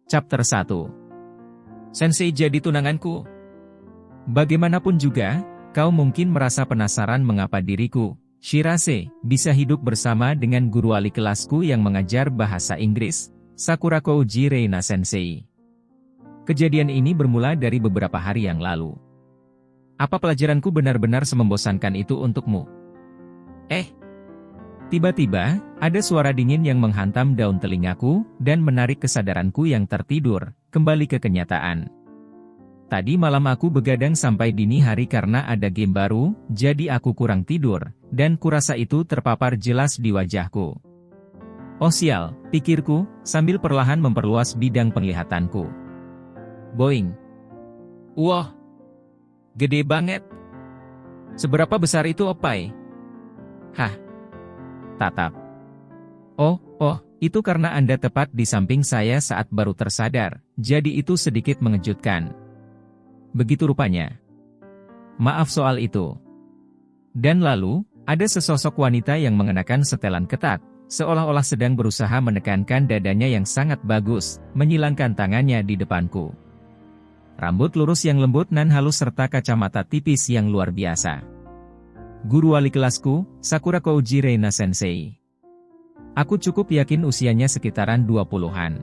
Chapter 1. Sensei jadi tunanganku. Bagaimanapun juga, kau mungkin merasa penasaran mengapa diriku, Shirase, bisa hidup bersama dengan guru wali kelasku yang mengajar bahasa Inggris, Sakura Kouji Reina Sensei. Kejadian ini bermula dari beberapa hari yang lalu. Apa pelajaranku benar-benar semembosankan itu untukmu? Tiba-tiba, ada suara dingin yang menghantam daun telingaku, dan menarik kesadaranku yang tertidur, kembali ke kenyataan. Tadi malam aku begadang sampai dini hari karena ada game baru, jadi aku kurang tidur, dan kurasa itu terpapar jelas di wajahku. Oh sial, pikirku, sambil perlahan memperluas bidang penglihatanku. Boing. Wah, gede banget. Seberapa besar itu opai? Hah? Tatap. Oh, itu karena Anda tepat di samping saya saat baru tersadar, jadi itu sedikit mengejutkan. Begitu rupanya. Maaf soal itu. Dan lalu, ada sesosok wanita yang mengenakan setelan ketat, seolah-olah sedang berusaha menekankan dadanya yang sangat bagus, menyilangkan tangannya di depanku. Rambut lurus yang lembut nan halus serta kacamata tipis yang luar biasa. Guru wali kelasku, Sakura Kouji Reina Sensei. Aku cukup yakin usianya sekitaran 20-an.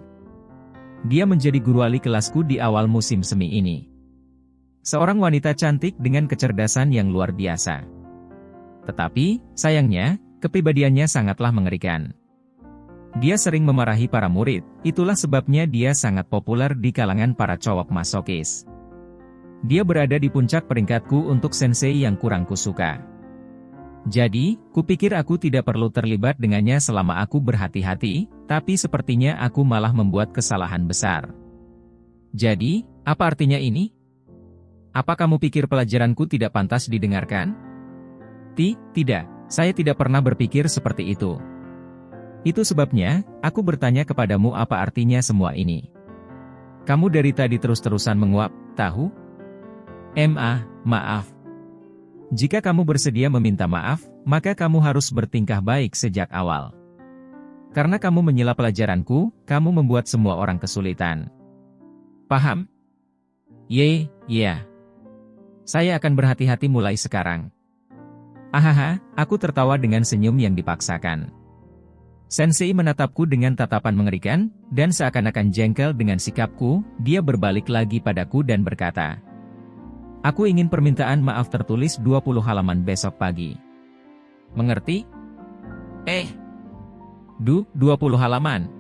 Dia menjadi guru wali kelasku di awal musim semi ini. Seorang wanita cantik dengan kecerdasan yang luar biasa. Tetapi, sayangnya, kepribadiannya sangatlah mengerikan. Dia sering memarahi para murid, itulah sebabnya dia sangat populer di kalangan para cowok masokis. Dia berada di puncak peringkatku untuk sensei yang kurang kusuka. Jadi, kupikir aku tidak perlu terlibat dengannya selama aku berhati-hati, tapi sepertinya aku malah membuat kesalahan besar. Jadi, apa artinya ini? Apa kamu pikir pelajaranku tidak pantas didengarkan? Tidak, saya tidak pernah berpikir seperti itu. Itu sebabnya, aku bertanya kepadamu apa artinya semua ini. Kamu dari tadi terus-terusan menguap, tahu? Maaf. Jika kamu bersedia meminta maaf, maka kamu harus bertingkah baik sejak awal. Karena kamu menyela pelajaranku, kamu membuat semua orang kesulitan. Paham? Ya. Saya akan berhati-hati mulai sekarang. Ahaha, aku tertawa dengan senyum yang dipaksakan. Sensei menatapku dengan tatapan mengerikan, dan seakan-akan jengkel dengan sikapku, dia berbalik lagi padaku dan berkata, aku ingin permintaan maaf tertulis 20 halaman besok pagi. Mengerti? 20 halaman.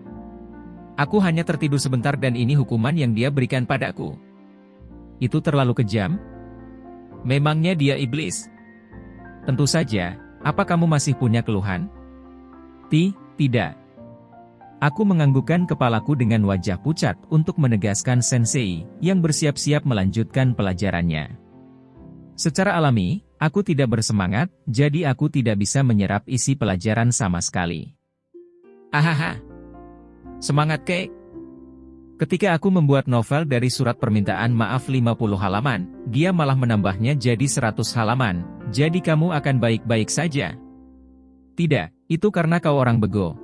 Aku hanya tertidur sebentar dan ini hukuman yang dia berikan padaku. Itu terlalu kejam? Memangnya dia iblis? Tentu saja, apa kamu masih punya keluhan? Tidak. Aku menganggukkan kepalaku dengan wajah pucat untuk menegaskan sensei, yang bersiap-siap melanjutkan pelajarannya. Secara alami, aku tidak bersemangat, jadi aku tidak bisa menyerap isi pelajaran sama sekali. Ahaha. Semangat kek. Ketika aku membuat novel dari surat permintaan maaf 50 halaman, dia malah menambahnya jadi 100 halaman, jadi kamu akan baik-baik saja. Tidak, itu karena kau orang bego.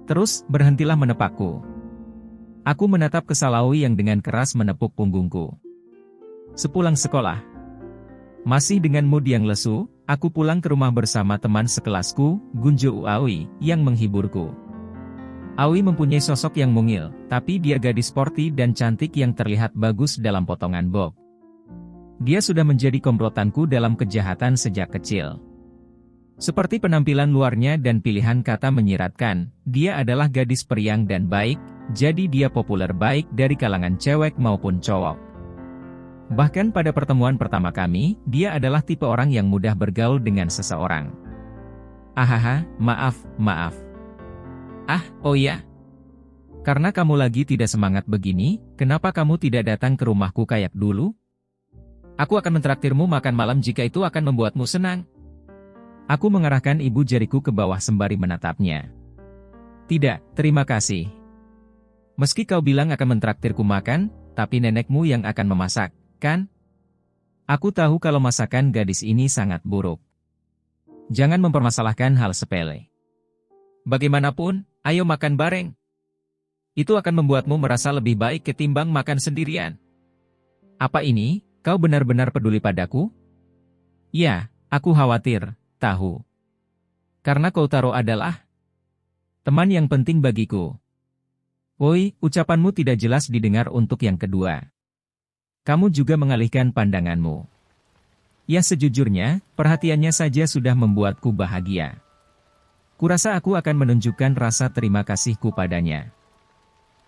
Terus, berhentilah menepakku. Aku menatap ke Salawi yang dengan keras menepuk punggungku. Sepulang sekolah. Masih dengan mood yang lesu, aku pulang ke rumah bersama teman sekelasku, Gunjo Aoi, yang menghiburku. Aoi mempunyai sosok yang mungil, tapi dia gadis sporty dan cantik yang terlihat bagus dalam potongan bob. Dia sudah menjadi komplotanku dalam kejahatan sejak kecil. Seperti penampilan luarnya dan pilihan kata menyiratkan, dia adalah gadis periang dan baik, jadi dia populer baik dari kalangan cewek maupun cowok. Bahkan pada pertemuan pertama kami, dia adalah tipe orang yang mudah bergaul dengan seseorang. Ahaha, maaf. Oh ya. Karena kamu lagi tidak semangat begini, kenapa kamu tidak datang ke rumahku kayak dulu? Aku akan mentraktirmu makan malam jika itu akan membuatmu senang. Aku mengarahkan ibu jariku ke bawah sembari menatapnya. Tidak, terima kasih. Meski kau bilang akan mentraktirku makan, tapi nenekmu yang akan memasak, kan? Aku tahu kalau masakan gadis ini sangat buruk. Jangan mempermasalahkan hal sepele. Bagaimanapun, ayo makan bareng. Itu akan membuatmu merasa lebih baik ketimbang makan sendirian. Apa ini, kau benar-benar peduli padaku? Ya, aku khawatir, tahu. Karena Kotaro adalah teman yang penting bagiku. Woi, ucapanmu tidak jelas didengar untuk yang kedua. Kamu juga mengalihkan pandanganmu. Ya sejujurnya, perhatiannya saja sudah membuatku bahagia. Kurasa aku akan menunjukkan rasa terima kasihku padanya.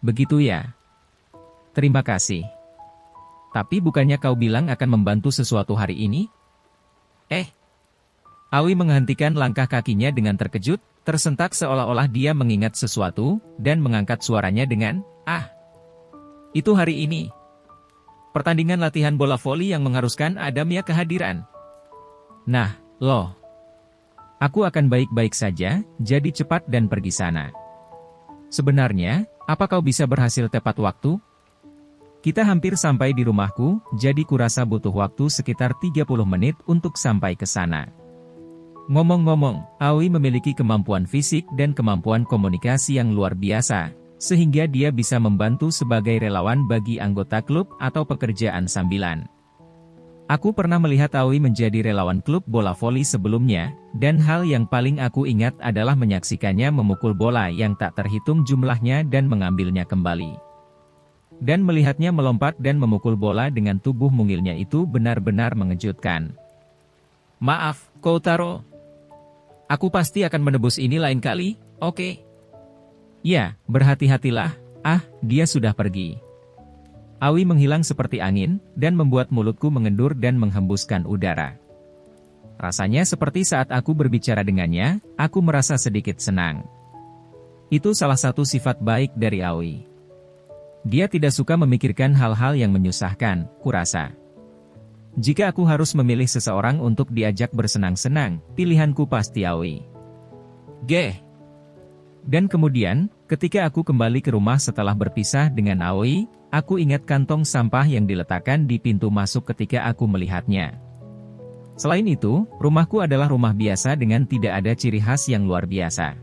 Begitu ya? Terima kasih. Tapi bukannya kau bilang akan membantu sesuatu hari ini? Aoi menghentikan langkah kakinya dengan terkejut, tersentak seolah-olah dia mengingat sesuatu, dan mengangkat suaranya dengan, itu hari ini. Pertandingan latihan bola voli yang mengharuskan Adamya kehadiran. Nah, loh. Aku akan baik-baik saja, jadi cepat dan pergi sana. Sebenarnya, apa kau bisa berhasil tepat waktu? Kita hampir sampai di rumahku, jadi kurasa butuh waktu sekitar 30 menit untuk sampai ke sana. Ngomong-ngomong, Aoi memiliki kemampuan fisik dan kemampuan komunikasi yang luar biasa, sehingga dia bisa membantu sebagai relawan bagi anggota klub atau pekerjaan sambilan. Aku pernah melihat Aoi menjadi relawan klub bola voli sebelumnya, dan hal yang paling aku ingat adalah menyaksikannya memukul bola yang tak terhitung jumlahnya dan mengambilnya kembali. Dan melihatnya melompat dan memukul bola dengan tubuh mungilnya itu benar-benar mengejutkan. Maaf, Kotaro. Aku pasti akan menebus ini lain kali, oke? Ya, berhati-hatilah. Dia sudah pergi. Aoi menghilang seperti angin, dan membuat mulutku mengendur dan menghembuskan udara. Rasanya seperti saat aku berbicara dengannya, aku merasa sedikit senang. Itu salah satu sifat baik dari Aoi. Dia tidak suka memikirkan hal-hal yang menyusahkan, kurasa. Jika aku harus memilih seseorang untuk diajak bersenang-senang, pilihanku pasti Aoi. Dan kemudian, ketika aku kembali ke rumah setelah berpisah dengan Aoi, aku ingat kantong sampah yang diletakkan di pintu masuk ketika aku melihatnya. Selain itu, rumahku adalah rumah biasa dengan tidak ada ciri khas yang luar biasa.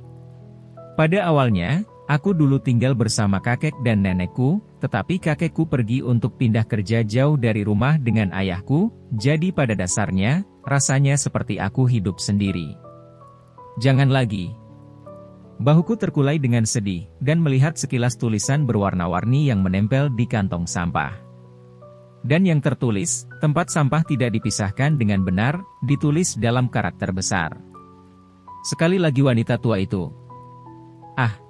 Pada awalnya, aku dulu tinggal bersama kakek dan nenekku, tetapi kakekku pergi untuk pindah kerja jauh dari rumah dengan ayahku, jadi pada dasarnya, rasanya seperti aku hidup sendiri. Jangan lagi. Bahuku terkulai dengan sedih, dan melihat sekilas tulisan berwarna-warni yang menempel di kantong sampah. Dan yang tertulis, tempat sampah tidak dipisahkan dengan benar, ditulis dalam karakter besar. Sekali lagi wanita tua itu.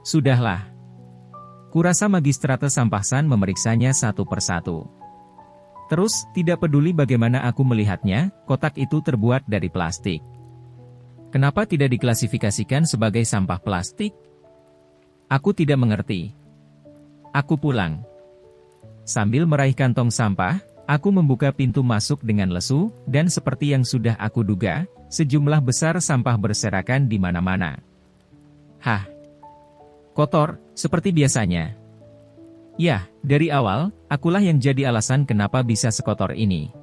Sudahlah. Kurasa Magistrate Sampahsan memeriksanya satu persatu. Terus, tidak peduli bagaimana aku melihatnya, kotak itu terbuat dari plastik. Kenapa tidak diklasifikasikan sebagai sampah plastik? Aku tidak mengerti. Aku pulang. Sambil meraih kantong sampah, aku membuka pintu masuk dengan lesu, dan seperti yang sudah aku duga, sejumlah besar sampah berserakan di mana-mana. Kotor, seperti biasanya. Ya, dari awal, akulah yang jadi alasan kenapa bisa sekotor ini.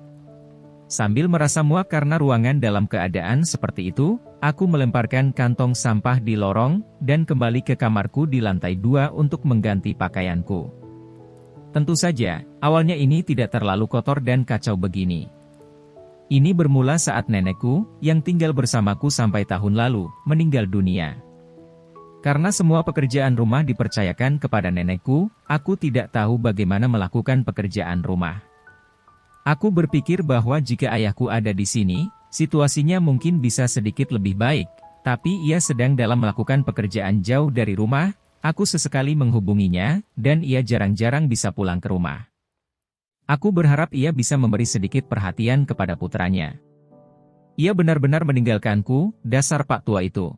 Sambil merasa muak karena ruangan dalam keadaan seperti itu, aku melemparkan kantong sampah di lorong, dan kembali ke kamarku di lantai 2 untuk mengganti pakaianku. Tentu saja, awalnya ini tidak terlalu kotor dan kacau begini. Ini bermula saat nenekku, yang tinggal bersamaku sampai tahun lalu, meninggal dunia. Karena semua pekerjaan rumah dipercayakan kepada nenekku, aku tidak tahu bagaimana melakukan pekerjaan rumah. Aku berpikir bahwa jika ayahku ada di sini, situasinya mungkin bisa sedikit lebih baik, tapi ia sedang dalam melakukan pekerjaan jauh dari rumah. Aku sesekali menghubunginya, dan ia jarang-jarang bisa pulang ke rumah. Aku berharap ia bisa memberi sedikit perhatian kepada putranya. Ia benar-benar meninggalkanku, dasar Pak tua itu.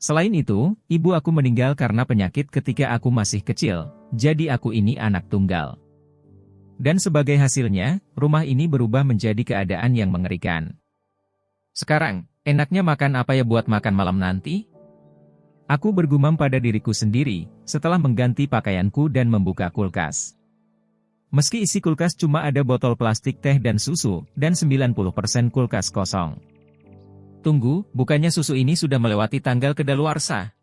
Selain itu, ibu aku meninggal karena penyakit ketika aku masih kecil, jadi aku ini anak tunggal. Dan sebagai hasilnya, rumah ini berubah menjadi keadaan yang mengerikan. Sekarang, enaknya makan apa ya buat makan malam nanti? Aku bergumam pada diriku sendiri, setelah mengganti pakaianku dan membuka kulkas. Meski isi kulkas cuma ada botol plastik teh dan susu, dan 90% kulkas kosong. Tunggu, bukannya susu ini sudah melewati tanggal kedaluarsa?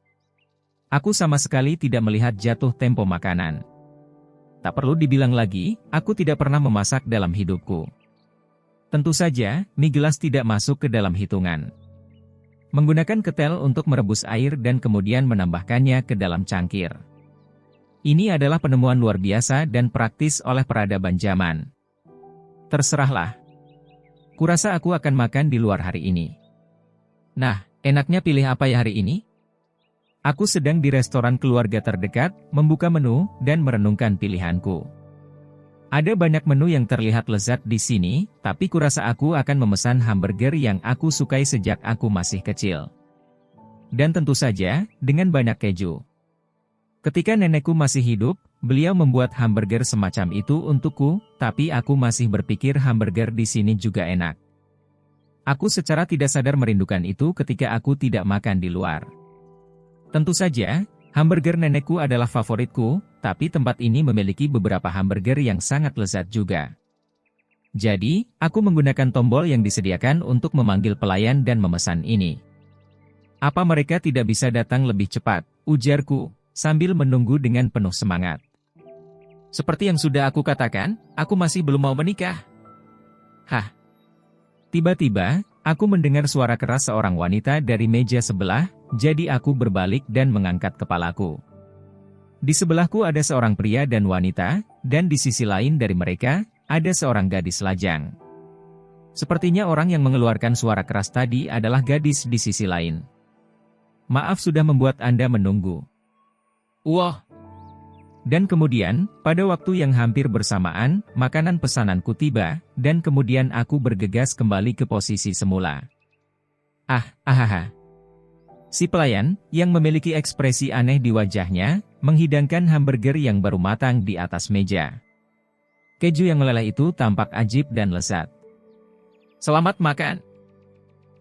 Aku sama sekali tidak melihat jatuh tempo makanan. Tak perlu dibilang lagi, aku tidak pernah memasak dalam hidupku. Tentu saja, mie gelas tidak masuk ke dalam hitungan. Menggunakan ketel untuk merebus air dan kemudian menambahkannya ke dalam cangkir. Ini adalah penemuan luar biasa dan praktis oleh peradaban zaman. Terserahlah. Kurasa aku akan makan di luar hari ini. Nah, enaknya pilih apa ya hari ini? Aku sedang di restoran keluarga terdekat, membuka menu, dan merenungkan pilihanku. Ada banyak menu yang terlihat lezat di sini, tapi kurasa aku akan memesan hamburger yang aku sukai sejak aku masih kecil. Dan tentu saja, dengan banyak keju. Ketika nenekku masih hidup, beliau membuat hamburger semacam itu untukku, tapi aku masih berpikir hamburger di sini juga enak. Aku secara tidak sadar merindukan itu ketika aku tidak makan di luar. Tentu saja, hamburger nenekku adalah favoritku, tapi tempat ini memiliki beberapa hamburger yang sangat lezat juga. Jadi, aku menggunakan tombol yang disediakan untuk memanggil pelayan dan memesan ini. Apa mereka tidak bisa datang lebih cepat, ujarku, sambil menunggu dengan penuh semangat. Seperti yang sudah aku katakan, aku masih belum mau menikah. Hah. Tiba-tiba, aku mendengar suara keras seorang wanita dari meja sebelah, jadi aku berbalik dan mengangkat kepalaku. Di sebelahku ada seorang pria dan wanita, dan di sisi lain dari mereka, ada seorang gadis lajang. Sepertinya orang yang mengeluarkan suara keras tadi adalah gadis di sisi lain. Maaf sudah membuat Anda menunggu. Wah! Dan kemudian, pada waktu yang hampir bersamaan, makanan pesananku tiba, dan kemudian aku bergegas kembali ke posisi semula. Ahaha. Si pelayan, yang memiliki ekspresi aneh di wajahnya, menghidangkan hamburger yang baru matang di atas meja. Keju yang meleleh itu tampak ajib dan lezat. Selamat makan.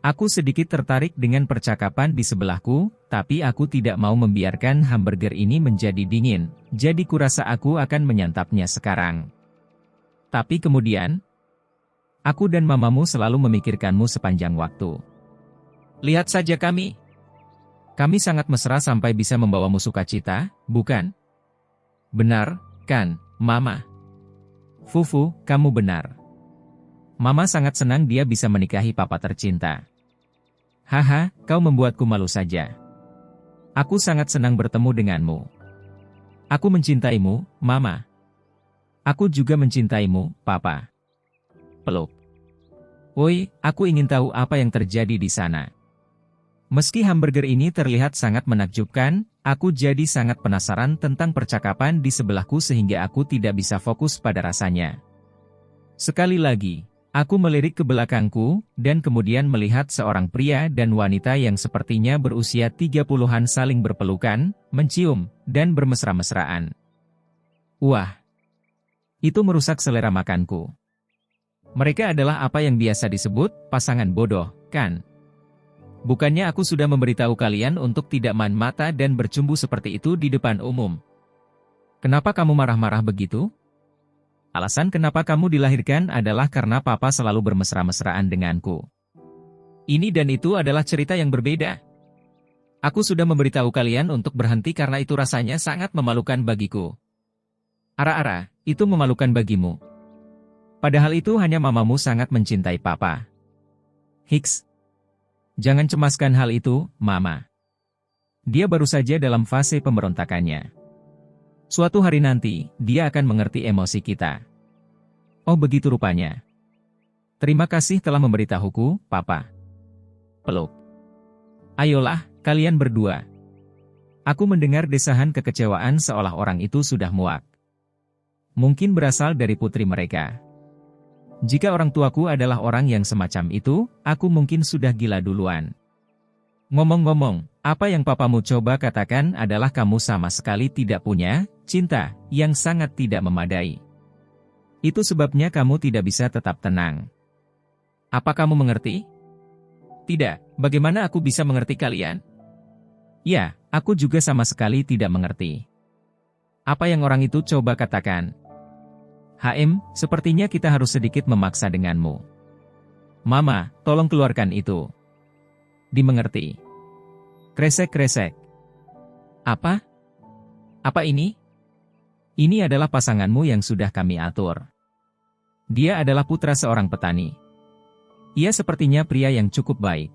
Aku sedikit tertarik dengan percakapan di sebelahku, tapi aku tidak mau membiarkan hamburger ini menjadi dingin, jadi kurasa aku akan menyantapnya sekarang. Tapi kemudian, aku dan mamamu selalu memikirkanmu sepanjang waktu. Lihat saja kami. Kami sangat mesra sampai bisa membawamu sukacita, bukan? Benar, kan, Mama? Fufu, kamu benar. Mama sangat senang dia bisa menikahi papa tercinta. Haha, kau membuatku malu saja. Aku sangat senang bertemu denganmu. Aku mencintaimu, Mama. Aku juga mencintaimu, Papa. Peluk. Woi, aku ingin tahu apa yang terjadi di sana. Meski hamburger ini terlihat sangat menakjubkan, aku jadi sangat penasaran tentang percakapan di sebelahku sehingga aku tidak bisa fokus pada rasanya. Sekali lagi, aku melirik ke belakangku, dan kemudian melihat seorang pria dan wanita yang sepertinya berusia 30-an saling berpelukan, mencium, dan bermesra-mesraan. Wah! Itu merusak selera makanku. Mereka adalah apa yang biasa disebut pasangan bodoh, kan? Bukannya aku sudah memberitahu kalian untuk tidak main mata dan bercumbu seperti itu di depan umum. Kenapa kamu marah-marah begitu? Alasan kenapa kamu dilahirkan adalah karena papa selalu bermesra-mesraan denganku. Ini dan itu adalah cerita yang berbeda. Aku sudah memberitahu kalian untuk berhenti karena itu rasanya sangat memalukan bagiku. Ara-ara, itu memalukan bagimu. Padahal itu hanya mamamu sangat mencintai papa. Hiks. Jangan cemaskan hal itu, Mama. Dia baru saja dalam fase pemberontakannya. Suatu hari nanti, dia akan mengerti emosi kita. Oh begitu rupanya. Terima kasih telah memberitahuku, Papa. Peluk. Ayolah, kalian berdua. Aku mendengar desahan kekecewaan seolah orang itu sudah muak. Mungkin berasal dari putri mereka. Jika orang tuaku adalah orang yang semacam itu, aku mungkin sudah gila duluan. Ngomong-ngomong, apa yang papamu coba katakan adalah kamu sama sekali tidak punya cinta yang sangat tidak memadai. Itu sebabnya kamu tidak bisa tetap tenang. Apa kamu mengerti? Tidak, bagaimana aku bisa mengerti kalian? Ya, aku juga sama sekali tidak mengerti. Apa yang orang itu coba katakan? Sepertinya kita harus sedikit memaksa denganmu. Mama, tolong keluarkan itu. Dimengerti. Kresek-kresek. Apa? Apa ini? Ini adalah pasanganmu yang sudah kami atur. Dia adalah putra seorang petani. Ia sepertinya pria yang cukup baik.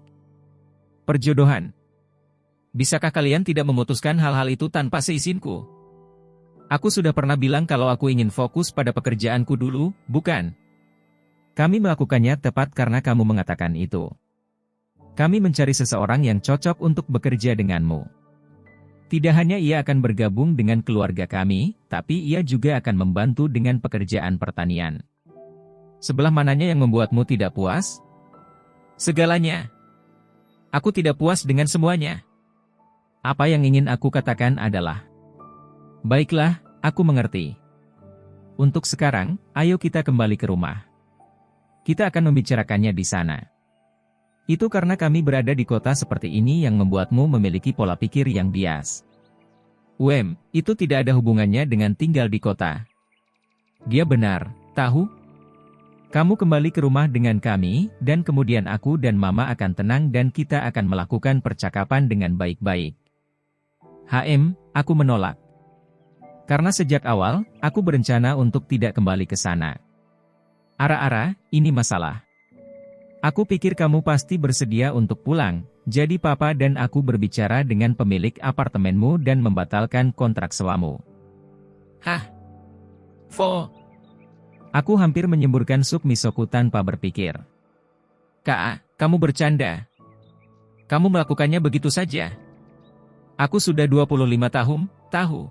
Perjodohan. Bisakah kalian tidak memutuskan hal-hal itu tanpa seizinku? Aku sudah pernah bilang kalau aku ingin fokus pada pekerjaanku dulu, bukan? Kami melakukannya tepat karena kamu mengatakan itu. Kami mencari seseorang yang cocok untuk bekerja denganmu. Tidak hanya ia akan bergabung dengan keluarga kami, tapi ia juga akan membantu dengan pekerjaan pertanian. Sebelah mananya yang membuatmu tidak puas? Segalanya. Aku tidak puas dengan semuanya. Apa yang ingin aku katakan adalah, baiklah, aku mengerti. Untuk sekarang, ayo kita kembali ke rumah. Kita akan membicarakannya di sana. Itu karena kami berada di kota seperti ini yang membuatmu memiliki pola pikir yang bias. Itu tidak ada hubungannya dengan tinggal di kota. Dia benar, tahu? Kamu kembali ke rumah dengan kami, dan kemudian aku dan Mama akan tenang dan kita akan melakukan percakapan dengan baik-baik. Aku menolak. Karena sejak awal, aku berencana untuk tidak kembali ke sana. Ara-ara, ini masalah. Aku pikir kamu pasti bersedia untuk pulang, jadi Papa dan aku berbicara dengan pemilik apartemenmu dan membatalkan kontrak sewamu. Aku hampir menyemburkan sup misoku tanpa berpikir. Kak, kamu bercanda. Kamu melakukannya begitu saja. Aku sudah 25 tahun, tahu.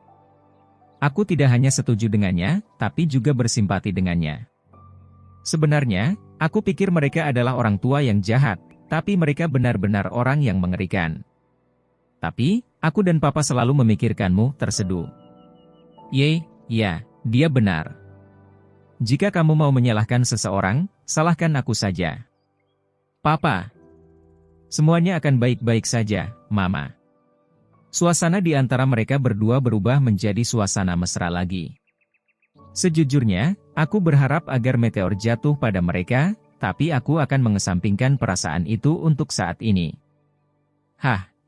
Aku tidak hanya setuju dengannya, tapi juga bersimpati dengannya. Sebenarnya, aku pikir mereka adalah orang tua yang jahat, tapi mereka benar-benar orang yang mengerikan. Tapi, aku dan Papa selalu memikirkanmu, terseduh. Ya, dia benar. Jika kamu mau menyalahkan seseorang, salahkan aku saja. Papa. Semuanya akan baik-baik saja, Mama. Suasana di antara mereka berdua berubah menjadi suasana mesra lagi. Sejujurnya, aku berharap agar meteor jatuh pada mereka, tapi aku akan mengesampingkan perasaan itu untuk saat ini.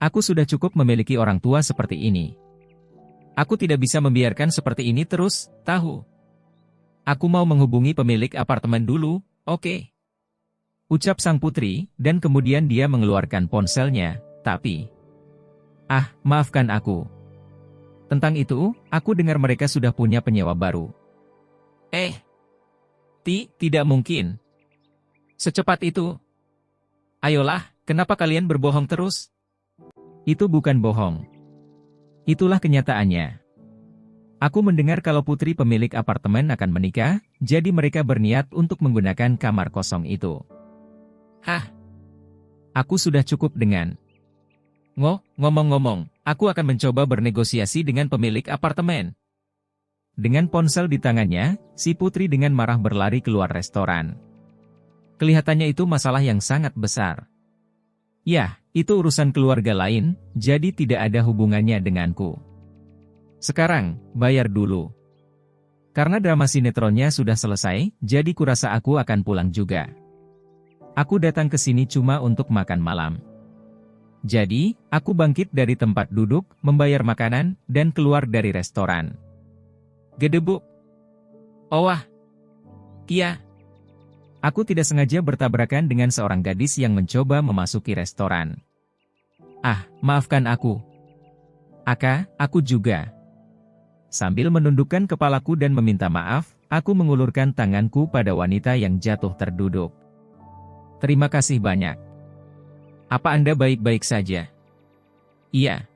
Aku sudah cukup memiliki orang tua seperti ini. Aku tidak bisa membiarkan seperti ini terus, tahu. Aku mau menghubungi pemilik apartemen dulu, oke? Ucap sang putri, dan kemudian dia mengeluarkan ponselnya, tapi... maafkan aku. Tentang itu, aku dengar mereka sudah punya penyewa baru. Tidak mungkin. Secepat itu. Ayolah, kenapa kalian berbohong terus? Itu bukan bohong. Itulah kenyataannya. Aku mendengar kalau putri pemilik apartemen akan menikah, jadi mereka berniat untuk menggunakan kamar kosong itu. Aku sudah cukup dengan... Ngomong-ngomong, aku akan mencoba bernegosiasi dengan pemilik apartemen. Dengan ponsel di tangannya, si putri dengan marah berlari keluar restoran. Kelihatannya itu masalah yang sangat besar. Ya, itu urusan keluarga lain, jadi tidak ada hubungannya denganku. Sekarang, bayar dulu. Karena drama sinetronnya sudah selesai, jadi kurasa aku akan pulang juga. Aku datang ke sini cuma untuk makan malam. Jadi, aku bangkit dari tempat duduk, membayar makanan, dan keluar dari restoran. Gedebuk. Kia. Aku tidak sengaja bertabrakan dengan seorang gadis yang mencoba memasuki restoran. Maafkan aku. Aku juga. Sambil menundukkan kepalaku dan meminta maaf, aku mengulurkan tanganku pada wanita yang jatuh terduduk. Terima kasih banyak. Apa Anda baik-baik saja? Iya.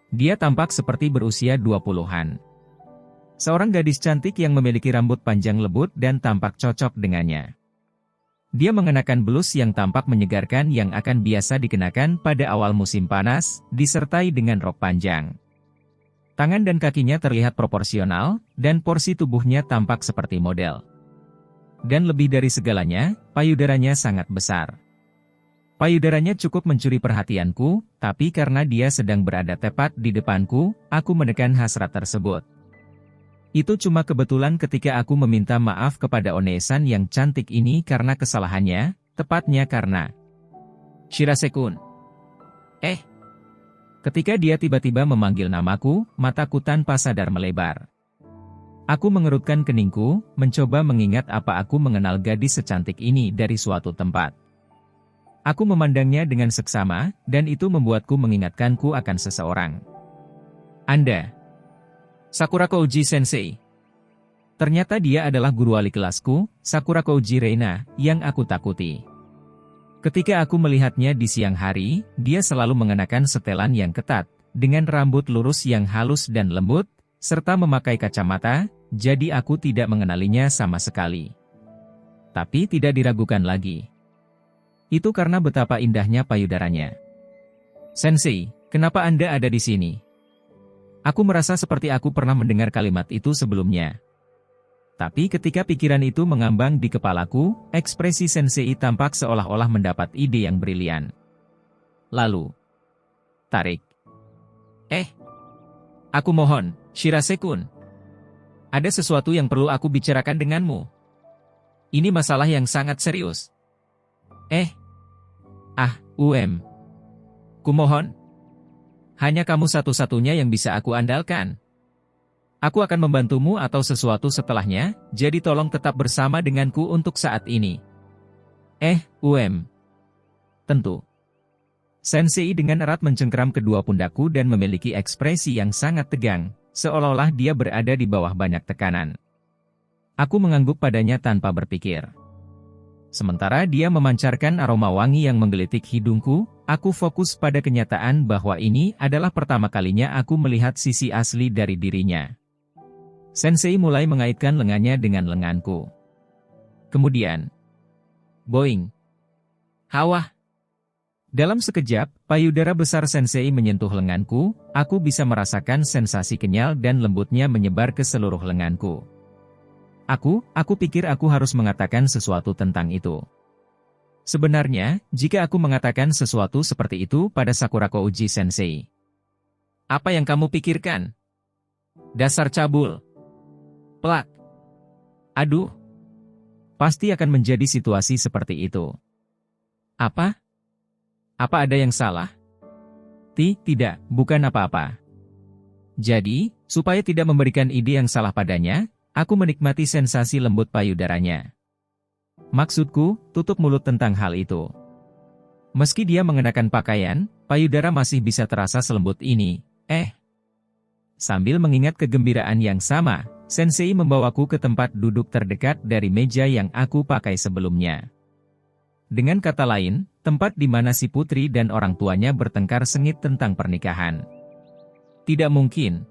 Dia tampak seperti berusia 20-an. Seorang gadis cantik yang memiliki rambut panjang lembut dan tampak cocok dengannya. Dia mengenakan blus yang tampak menyegarkan yang akan biasa dikenakan pada awal musim panas, disertai dengan rok panjang. Tangan dan kakinya terlihat proporsional, dan porsi tubuhnya tampak seperti model. Dan lebih dari segalanya, payudaranya sangat besar. Payudaranya cukup mencuri perhatianku, tapi karena dia sedang berada tepat di depanku, aku menekan hasrat tersebut. Itu cuma kebetulan ketika aku meminta maaf kepada Onesan yang cantik ini karena kesalahannya, tepatnya karena Shirase-kun. Ketika dia tiba-tiba memanggil namaku, mataku tanpa sadar melebar. Aku mengerutkan keningku, mencoba mengingat apa aku mengenal gadis secantik ini dari suatu tempat. Aku memandangnya dengan seksama, dan itu membuatku mengingatkanku akan seseorang. Anda. Sakura Kouji Sensei. Ternyata dia adalah guru wali kelasku, Sakura Kouji Reina, yang aku takuti. Ketika aku melihatnya di siang hari, dia selalu mengenakan setelan yang ketat, dengan rambut lurus yang halus dan lembut, serta memakai kacamata, jadi aku tidak mengenalinya sama sekali. Tapi tidak diragukan lagi. Itu karena betapa indahnya payudaranya. Sensei, kenapa Anda ada di sini? Aku merasa seperti aku pernah mendengar kalimat itu sebelumnya. Tapi ketika pikiran itu mengambang di kepalaku, ekspresi Sensei tampak seolah-olah mendapat ide yang brilian. Lalu, tarik. Aku mohon, Shirase-kun. Ada sesuatu yang perlu aku bicarakan denganmu. Ini masalah yang sangat serius. Kumohon. Hanya kamu satu-satunya yang bisa aku andalkan. Aku akan membantumu atau sesuatu setelahnya, jadi tolong tetap bersama denganku untuk saat ini. Tentu. Sensei dengan erat mencengkeram kedua pundakku dan memiliki ekspresi yang sangat tegang, seolah-olah dia berada di bawah banyak tekanan. Aku mengangguk padanya tanpa berpikir. Sementara dia memancarkan aroma wangi yang menggelitik hidungku, aku fokus pada kenyataan bahwa ini adalah pertama kalinya aku melihat sisi asli dari dirinya. Sensei mulai mengaitkan lengannya dengan lenganku. Kemudian, boing. Hawah. Dalam sekejap, payudara besar Sensei menyentuh lenganku, aku bisa merasakan sensasi kenyal dan lembutnya menyebar ke seluruh lenganku. Aku pikir aku harus mengatakan sesuatu tentang itu. Sebenarnya, jika aku mengatakan sesuatu seperti itu pada Sakura Kouji Sensei. Apa yang kamu pikirkan? Dasar cabul. Plak. Aduh. Pasti akan menjadi situasi seperti itu. Apa? Apa ada yang salah? Tidak, bukan apa-apa. Jadi, supaya tidak memberikan ide yang salah padanya, aku menikmati sensasi lembut payudaranya. Maksudku, tutup mulut tentang hal itu. Meski dia mengenakan pakaian, payudara masih bisa terasa selembut ini. Sambil mengingat kegembiraan yang sama, Sensei membawaku ke tempat duduk terdekat dari meja yang aku pakai sebelumnya. Dengan kata lain, tempat di mana si putri dan orang tuanya bertengkar sengit tentang pernikahan. Tidak mungkin.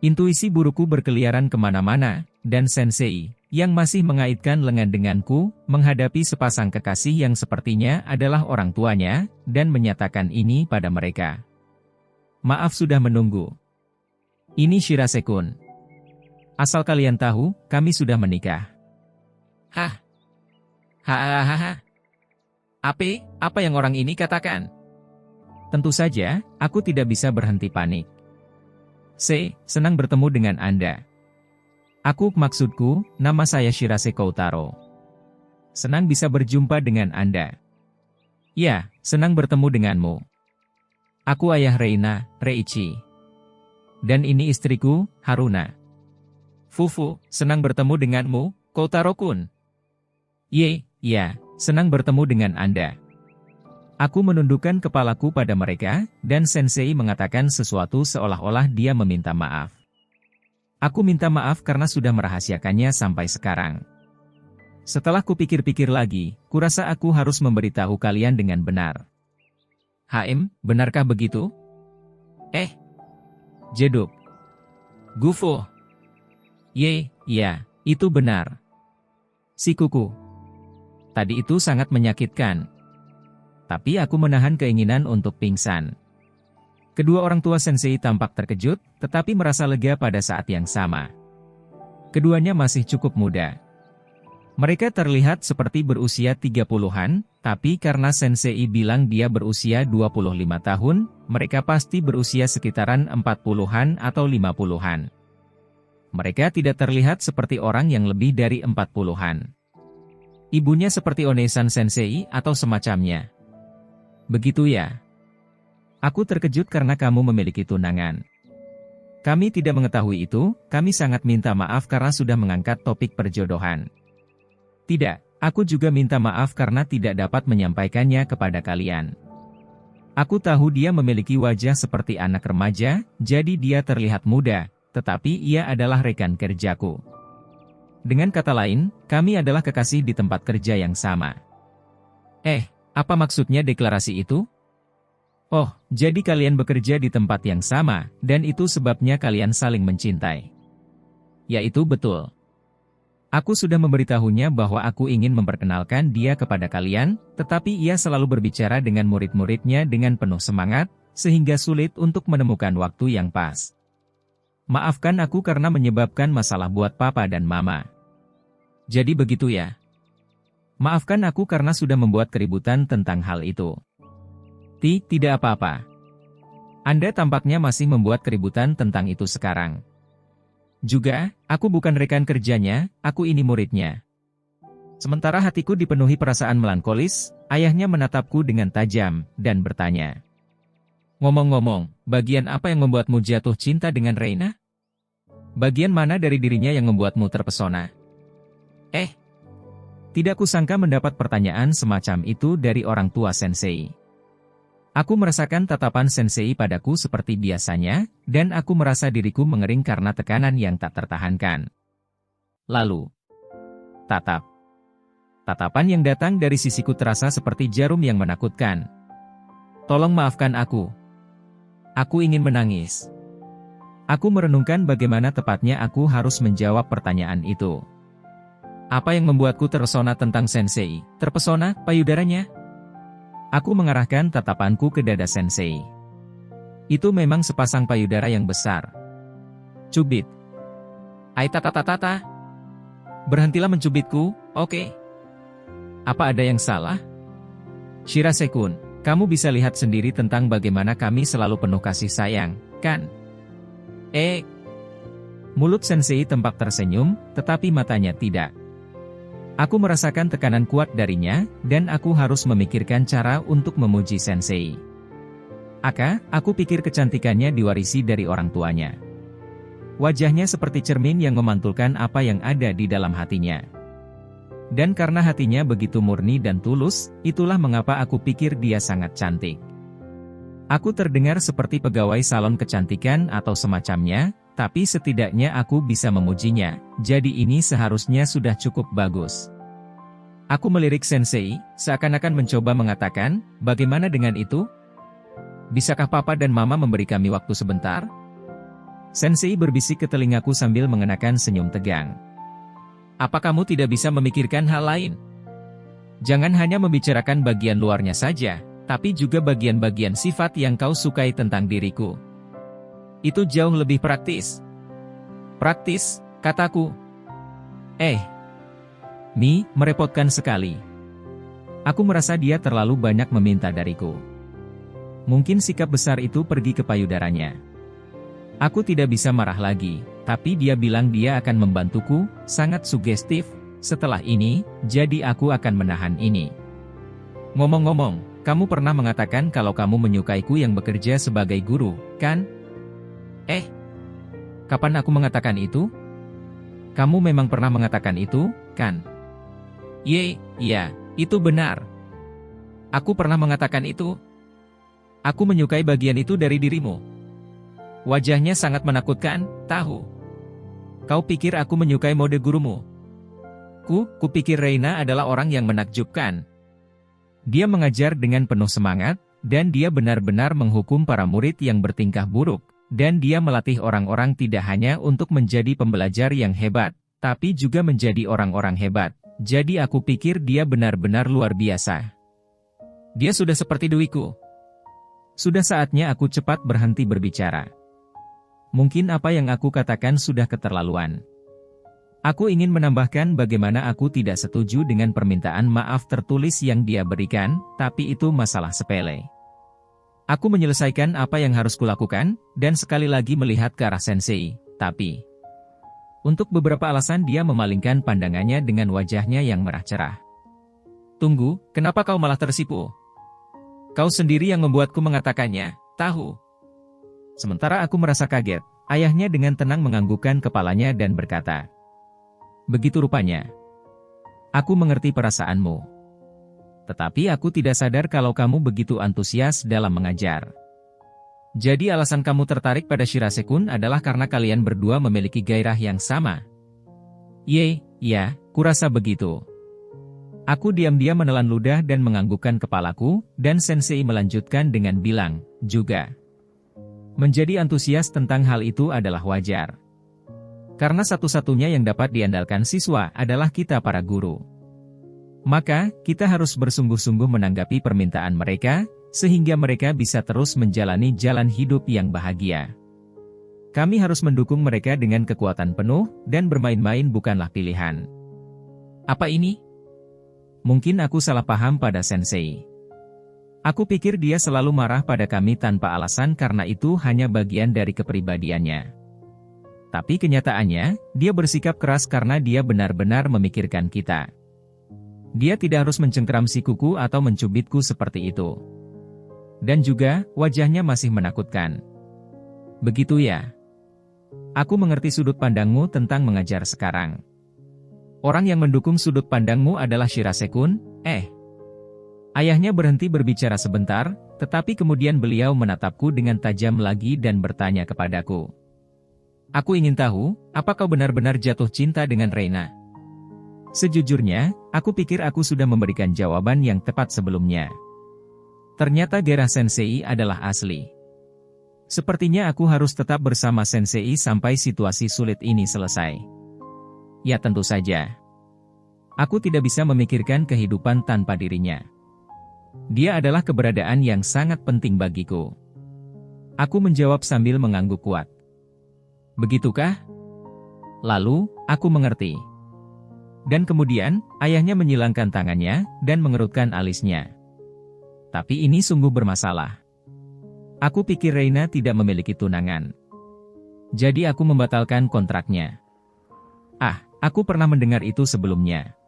Intuisi buruku berkeliaran kemana-mana, dan Sensei, yang masih mengaitkan lengan denganku, menghadapi sepasang kekasih yang sepertinya adalah orang tuanya, dan menyatakan ini pada mereka. Maaf sudah menunggu. Ini Shirase-kun. Asal kalian tahu, kami sudah menikah. Apa yang orang ini katakan? Tentu saja, aku tidak bisa berhenti panik. Senang bertemu dengan Anda. Maksudku, nama saya Shirase Koutaro. Senang bisa berjumpa dengan Anda. Ya, senang bertemu denganmu. Aku ayah Reina, Reichi. Dan ini istriku, Haruna. Fufu, senang bertemu denganmu, Koutaro-kun. Ya, senang bertemu dengan Anda. Aku menundukkan kepalaku pada mereka, dan Sensei mengatakan sesuatu seolah-olah dia meminta maaf. Aku minta maaf karena sudah merahasiakannya sampai sekarang. Setelah kupikir-pikir lagi, kurasa aku harus memberitahu kalian dengan benar. Benarkah begitu? Jeduk. Gufo. Ya, itu benar. Si kuku. Tadi itu sangat menyakitkan. Tapi aku menahan keinginan untuk pingsan. Kedua orang tua Sensei tampak terkejut, tetapi merasa lega pada saat yang sama. Keduanya masih cukup muda. Mereka terlihat seperti berusia 30-an, tapi karena Sensei bilang dia berusia 25 tahun, mereka pasti berusia sekitaran 40-an atau 50-an. Mereka tidak terlihat seperti orang yang lebih dari 40-an. Ibunya seperti Onesan Sensei atau semacamnya. Begitu ya? Aku terkejut karena kamu memiliki tunangan. Kami tidak mengetahui itu, kami sangat minta maaf karena sudah mengangkat topik perjodohan. Tidak, aku juga minta maaf karena tidak dapat menyampaikannya kepada kalian. Aku tahu dia memiliki wajah seperti anak remaja, jadi dia terlihat muda, tetapi ia adalah rekan kerjaku. Dengan kata lain, kami adalah kekasih di tempat kerja yang sama. Apa maksudnya deklarasi itu? Oh, jadi kalian bekerja di tempat yang sama, dan itu sebabnya kalian saling mencintai. Ya itu betul. Aku sudah memberitahunya bahwa aku ingin memperkenalkan dia kepada kalian, tetapi ia selalu berbicara dengan murid-muridnya dengan penuh semangat, sehingga sulit untuk menemukan waktu yang pas. Maafkan aku karena menyebabkan masalah buat papa dan mama. Jadi begitu ya. Maafkan aku karena sudah membuat keributan tentang hal itu. Tidak apa-apa. Anda tampaknya masih membuat keributan tentang itu sekarang. Juga, aku bukan rekan kerjanya, aku ini muridnya. Sementara hatiku dipenuhi perasaan melankolis, ayahnya menatapku dengan tajam, dan bertanya. Ngomong-ngomong, bagian apa yang membuatmu jatuh cinta dengan Reina? Bagian mana dari dirinya yang membuatmu terpesona? Tidak kusangka mendapat pertanyaan semacam itu dari orang tua Sensei. Aku merasakan tatapan Sensei padaku seperti biasanya, dan aku merasa diriku mengering karena tekanan yang tak tertahankan. Lalu, tatapan yang datang dari sisiku terasa seperti jarum yang menakutkan. Tolong maafkan aku. Aku ingin menangis. Aku merenungkan bagaimana tepatnya aku harus menjawab pertanyaan itu. Apa yang membuatku terpesona tentang Sensei? Terpesona, payudaranya? Aku mengarahkan tatapanku ke dada Sensei. Itu memang sepasang payudara yang besar. Cubit. Tata. Berhentilah mencubitku, oke? Apa ada yang salah? Shirase-kun, kamu bisa lihat sendiri tentang bagaimana kami selalu penuh kasih sayang, kan? Mulut Sensei tampak tersenyum, tetapi matanya tidak. Aku merasakan tekanan kuat darinya, dan aku harus memikirkan cara untuk memuji Sensei. Aku pikir kecantikannya diwarisi dari orang tuanya. Wajahnya seperti cermin yang memantulkan apa yang ada di dalam hatinya. Dan karena hatinya begitu murni dan tulus, itulah mengapa aku pikir dia sangat cantik. Aku terdengar seperti pegawai salon kecantikan atau semacamnya, tapi setidaknya aku bisa memujinya, jadi ini seharusnya sudah cukup bagus. Aku melirik Sensei, seakan-akan mencoba mengatakan, bagaimana dengan itu? Bisakah papa dan mama memberi kami waktu sebentar? Sensei berbisik ke telingaku sambil mengenakan senyum tegang. Apa kamu tidak bisa memikirkan hal lain? Jangan hanya membicarakan bagian luarnya saja, tapi juga bagian-bagian sifat yang kau sukai tentang diriku. Itu jauh lebih praktis. Praktis, kataku. Merepotkan sekali. Aku merasa dia terlalu banyak meminta dariku. Mungkin sikap besar itu pergi ke payudaranya. Aku tidak bisa marah lagi, tapi dia bilang dia akan membantuku, sangat sugestif. Setelah ini, jadi aku akan menahan ini. Ngomong-ngomong, kamu pernah mengatakan kalau kamu menyukaiku yang bekerja sebagai guru, kan? Kapan aku mengatakan itu? Kamu memang pernah mengatakan itu, kan? Iya, itu benar. Aku pernah mengatakan itu. Aku menyukai bagian itu dari dirimu. Wajahnya sangat menakutkan, tahu. Kau pikir aku menyukai mode gurumu? Kupikir Reina adalah orang yang menakjubkan. Dia mengajar dengan penuh semangat, dan dia benar-benar menghukum para murid yang bertingkah buruk. Dan dia melatih orang-orang tidak hanya untuk menjadi pembelajar yang hebat, tapi juga menjadi orang-orang hebat. Jadi aku pikir dia benar-benar luar biasa. Dia sudah seperti Duiku. Sudah saatnya aku cepat berhenti berbicara. Mungkin apa yang aku katakan sudah keterlaluan. Aku ingin menambahkan bagaimana aku tidak setuju dengan permintaan maaf tertulis yang dia berikan, tapi itu masalah sepele. Aku menyelesaikan apa yang harus kulakukan, dan sekali lagi melihat ke arah Sensei, tapi... Untuk beberapa alasan dia memalingkan pandangannya dengan wajahnya yang merah cerah. Tunggu, kenapa kau malah tersipu? Kau sendiri yang membuatku mengatakannya, Tahu. Sementara aku merasa kaget, ayahnya dengan tenang menganggukkan kepalanya dan berkata, "Begitu rupanya. Aku mengerti perasaanmu. Tetapi aku tidak sadar kalau kamu begitu antusias dalam mengajar. Jadi alasan kamu tertarik pada Shirase-kun adalah karena kalian berdua memiliki gairah yang sama." Ya, kurasa begitu." Aku diam-diam menelan ludah dan menganggukkan kepalaku, dan Sensei melanjutkan dengan bilang, "Juga. Menjadi antusias tentang hal itu adalah wajar. Karena satu-satunya yang dapat diandalkan siswa adalah kita para guru. Maka, kita harus bersungguh-sungguh menanggapi permintaan mereka, sehingga mereka bisa terus menjalani jalan hidup yang bahagia. Kami harus mendukung mereka dengan kekuatan penuh, dan bermain-main bukanlah pilihan." Apa ini? Mungkin aku salah paham pada Sensei. Aku pikir dia selalu marah pada kami tanpa alasan karena itu hanya bagian dari kepribadiannya. Tapi kenyataannya, dia bersikap keras karena dia benar-benar memikirkan kita. Dia tidak harus mencengkeram si kuku atau mencubitku seperti itu. Dan juga, wajahnya masih menakutkan. Begitu ya? Aku mengerti sudut pandangmu tentang mengajar sekarang. Orang yang mendukung sudut pandangmu adalah Shirase-kun, Ayahnya berhenti berbicara sebentar, tetapi kemudian beliau menatapku dengan tajam lagi dan bertanya kepadaku. "Aku ingin tahu, apa kau benar-benar jatuh cinta dengan Reina?" Sejujurnya, aku pikir aku sudah memberikan jawaban yang tepat sebelumnya. Ternyata gairah Sensei adalah asli. Sepertinya aku harus tetap bersama Sensei sampai situasi sulit ini selesai. Ya tentu saja. Aku tidak bisa memikirkan kehidupan tanpa dirinya. Dia adalah keberadaan yang sangat penting bagiku. Aku menjawab sambil mengangguk kuat. Begitukah? Lalu, aku mengerti. Dan kemudian, ayahnya menyilangkan tangannya, dan mengerutkan alisnya. Tapi ini sungguh bermasalah. Aku pikir Reina tidak memiliki tunangan. Jadi aku membatalkan kontraknya. Aku pernah mendengar itu sebelumnya.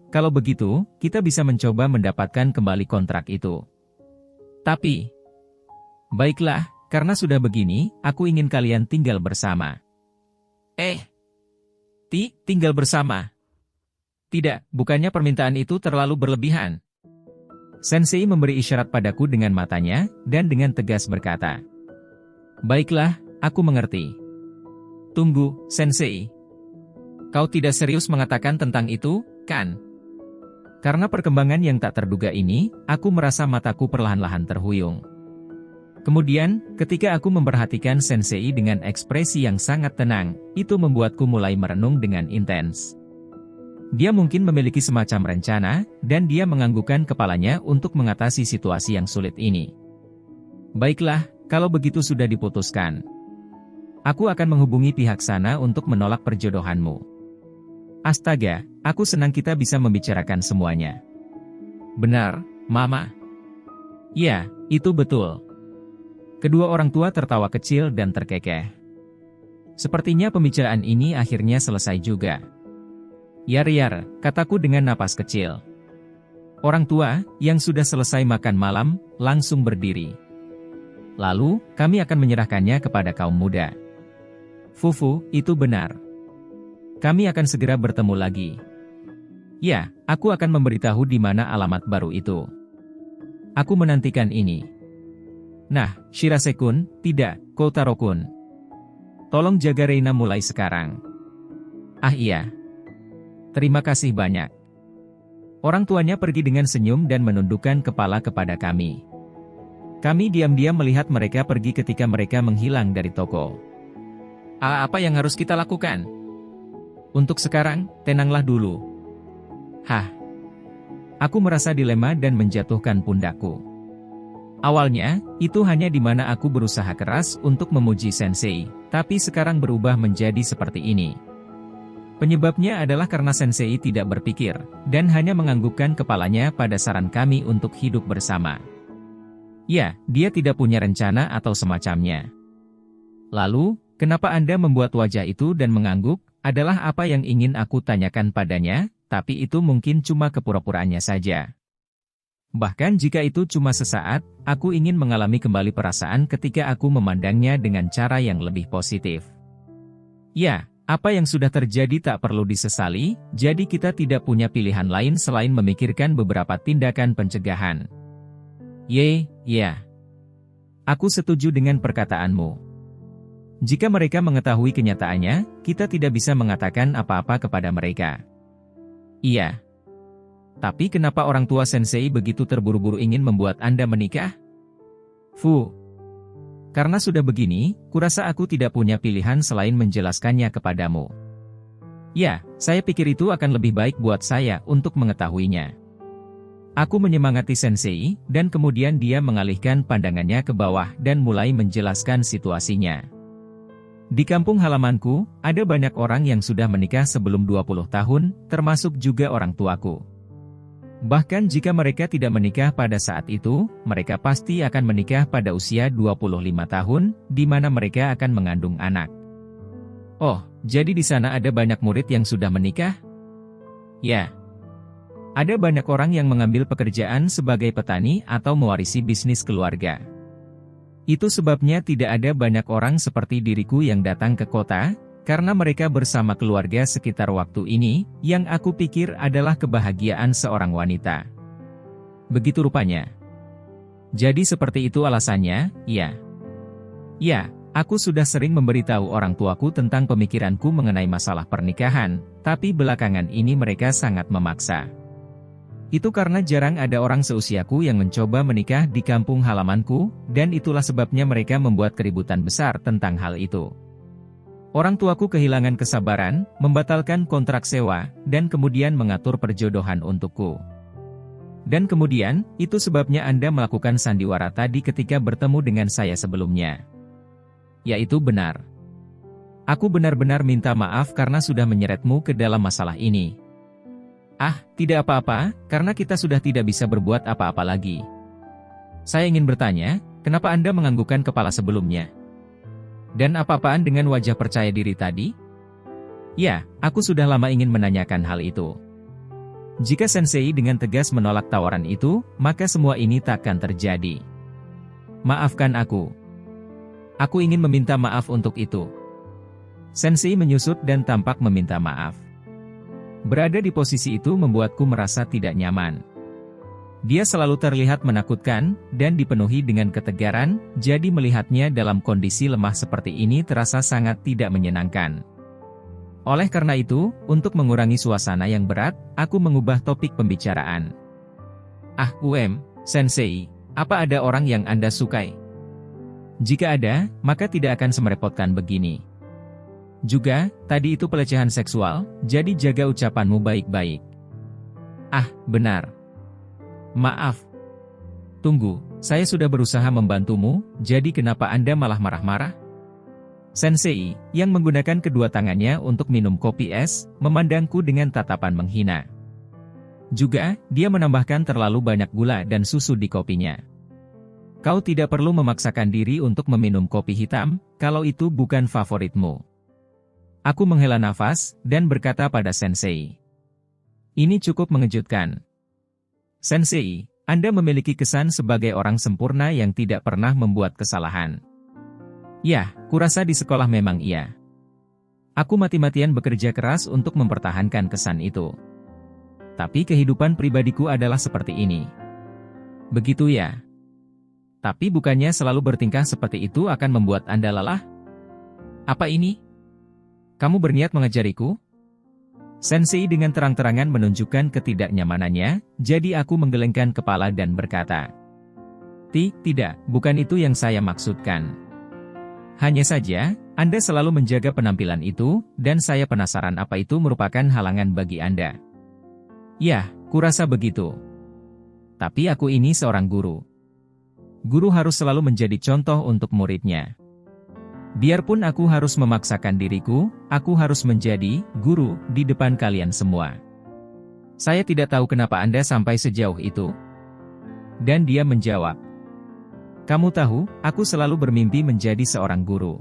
Kalau begitu, kita bisa mencoba mendapatkan kembali kontrak itu. Tapi, baiklah, karena sudah begini, aku ingin kalian tinggal bersama. Tinggal bersama? Tidak, bukannya permintaan itu terlalu berlebihan? Sensei memberi isyarat padaku dengan matanya, dan dengan tegas berkata, "Baiklah, aku mengerti." "Tunggu, Sensei. Kau tidak serius mengatakan tentang itu, kan?" Karena perkembangan yang tak terduga ini, aku merasa mataku perlahan-lahan terhuyung. Kemudian, ketika aku memperhatikan Sensei dengan ekspresi yang sangat tenang, itu membuatku mulai merenung dengan intens. Dia mungkin memiliki semacam rencana, dan dia menganggukkan kepalanya untuk mengatasi situasi yang sulit ini. "Baiklah, kalau begitu sudah diputuskan. Aku akan menghubungi pihak sana untuk menolak perjodohanmu." Astaga, aku senang kita bisa membicarakan semuanya. "Benar, Mama." "Ya, itu betul." Kedua orang tua tertawa kecil dan terkekeh. Sepertinya pembicaraan ini akhirnya selesai juga. "Yar," kataku dengan napas kecil. Orang tua, yang sudah selesai makan malam, langsung berdiri. "Lalu, kami akan menyerahkannya kepada kaum muda." "Fufu, itu benar. Kami akan segera bertemu lagi." "Ya, aku akan memberitahu di mana alamat baru itu." "Aku menantikan ini." "Nah, Shirase-kun, tidak, Kotaro-kun. Tolong jaga Reina mulai sekarang." Iya. Terima kasih banyak." Orang tuanya pergi dengan senyum dan menundukkan kepala kepada kami. Kami diam-diam melihat mereka pergi ketika mereka menghilang dari toko. Apa yang harus kita lakukan? Untuk sekarang, tenanglah dulu. Aku merasa dilema dan menjatuhkan pundakku. Awalnya, itu hanya di mana aku berusaha keras untuk memuji Sensei, tapi sekarang berubah menjadi seperti ini. Penyebabnya adalah karena Sensei tidak berpikir, dan hanya menganggukkan kepalanya pada saran kami untuk hidup bersama. Ya, dia tidak punya rencana atau semacamnya. Lalu, kenapa Anda membuat wajah itu dan mengangguk, adalah apa yang ingin aku tanyakan padanya, tapi itu mungkin cuma kepura-puraannya saja. Bahkan jika itu cuma sesaat, aku ingin mengalami kembali perasaan ketika aku memandangnya dengan cara yang lebih positif. Ya, apa yang sudah terjadi tak perlu disesali, jadi kita tidak punya pilihan lain selain memikirkan beberapa tindakan pencegahan. Ya. Aku setuju dengan perkataanmu. Jika mereka mengetahui kenyataannya, kita tidak bisa mengatakan apa-apa kepada mereka. Iya. Tapi kenapa orang tua Sensei begitu terburu-buru ingin membuat Anda menikah? Karena sudah begini, kurasa aku tidak punya pilihan selain menjelaskannya kepadamu. Ya, saya pikir itu akan lebih baik buat saya untuk mengetahuinya. Aku menyemangati Sensei, dan kemudian dia mengalihkan pandangannya ke bawah dan mulai menjelaskan situasinya. Di kampung halamanku, ada banyak orang yang sudah menikah sebelum 20 tahun, termasuk juga orang tuaku. Bahkan jika mereka tidak menikah pada saat itu, mereka pasti akan menikah pada usia 25 tahun, di mana mereka akan mengandung anak. Oh, jadi di sana ada banyak murid yang sudah menikah? Ya. Ada banyak orang yang mengambil pekerjaan sebagai petani atau mewarisi bisnis keluarga. Itu sebabnya tidak ada banyak orang seperti diriku yang datang ke kota, karena mereka bersama keluarga sekitar waktu ini, yang aku pikir adalah kebahagiaan seorang wanita. Begitu rupanya. Jadi seperti itu alasannya, ya. Ya, aku sudah sering memberitahu orang tuaku tentang pemikiranku mengenai masalah pernikahan, tapi belakangan ini mereka sangat memaksa. Itu karena jarang ada orang seusiaku yang mencoba menikah di kampung halamanku, dan itulah sebabnya mereka membuat keributan besar tentang hal itu. Orang tuaku kehilangan kesabaran, membatalkan kontrak sewa, dan kemudian mengatur perjodohan untukku. Dan kemudian, itu sebabnya Anda melakukan sandiwara tadi ketika bertemu dengan saya sebelumnya. Yaitu benar. Aku benar-benar minta maaf karena sudah menyeretmu ke dalam masalah ini. Tidak apa-apa, karena kita sudah tidak bisa berbuat apa-apa lagi. Saya ingin bertanya, kenapa Anda menganggukkan kepala sebelumnya? Dan apa-apaan dengan wajah percaya diri tadi? Ya, aku sudah lama ingin menanyakan hal itu. Jika Sensei dengan tegas menolak tawaran itu, maka semua ini takkan terjadi. Maafkan aku. Aku ingin meminta maaf untuk itu. Sensei menyusut dan tampak meminta maaf. Berada di posisi itu membuatku merasa tidak nyaman. Dia selalu terlihat menakutkan, dan dipenuhi dengan ketegaran, jadi melihatnya dalam kondisi lemah seperti ini terasa sangat tidak menyenangkan. Oleh karena itu, untuk mengurangi suasana yang berat, aku mengubah topik pembicaraan. Sensei, apa ada orang yang Anda sukai? Jika ada, maka tidak akan semerepotkan begini. Juga, tadi itu pelecehan seksual, jadi jaga ucapanmu baik-baik. Benar. Maaf. Tunggu, saya sudah berusaha membantumu, jadi kenapa Anda malah marah-marah? Sensei, yang menggunakan kedua tangannya untuk minum kopi es, memandangku dengan tatapan menghina. Juga, dia menambahkan terlalu banyak gula dan susu di kopinya. Kau tidak perlu memaksakan diri untuk meminum kopi hitam, kalau itu bukan favoritmu. Aku menghela nafas, dan berkata pada Sensei. Ini cukup mengejutkan. Sensei, Anda memiliki kesan sebagai orang sempurna yang tidak pernah membuat kesalahan. Ya, kurasa di sekolah memang iya. Aku mati-matian bekerja keras untuk mempertahankan kesan itu. Tapi kehidupan pribadiku adalah seperti ini. Begitu ya. Tapi bukannya selalu bertingkah seperti itu akan membuat Anda lelah? Apa ini? Kamu berniat mengajariku? Sensei dengan terang-terangan menunjukkan ketidaknyamanannya, jadi aku menggelengkan kepala dan berkata, Tidak, bukan itu yang saya maksudkan. Hanya saja, Anda selalu menjaga penampilan itu, dan saya penasaran apa itu merupakan halangan bagi Anda. Ya, kurasa begitu. Tapi aku ini seorang guru. Guru harus selalu menjadi contoh untuk muridnya. Biarpun aku harus memaksakan diriku, aku harus menjadi guru di depan kalian semua. Saya tidak tahu kenapa Anda sampai sejauh itu. Dan dia menjawab, Kamu tahu, aku selalu bermimpi menjadi seorang guru.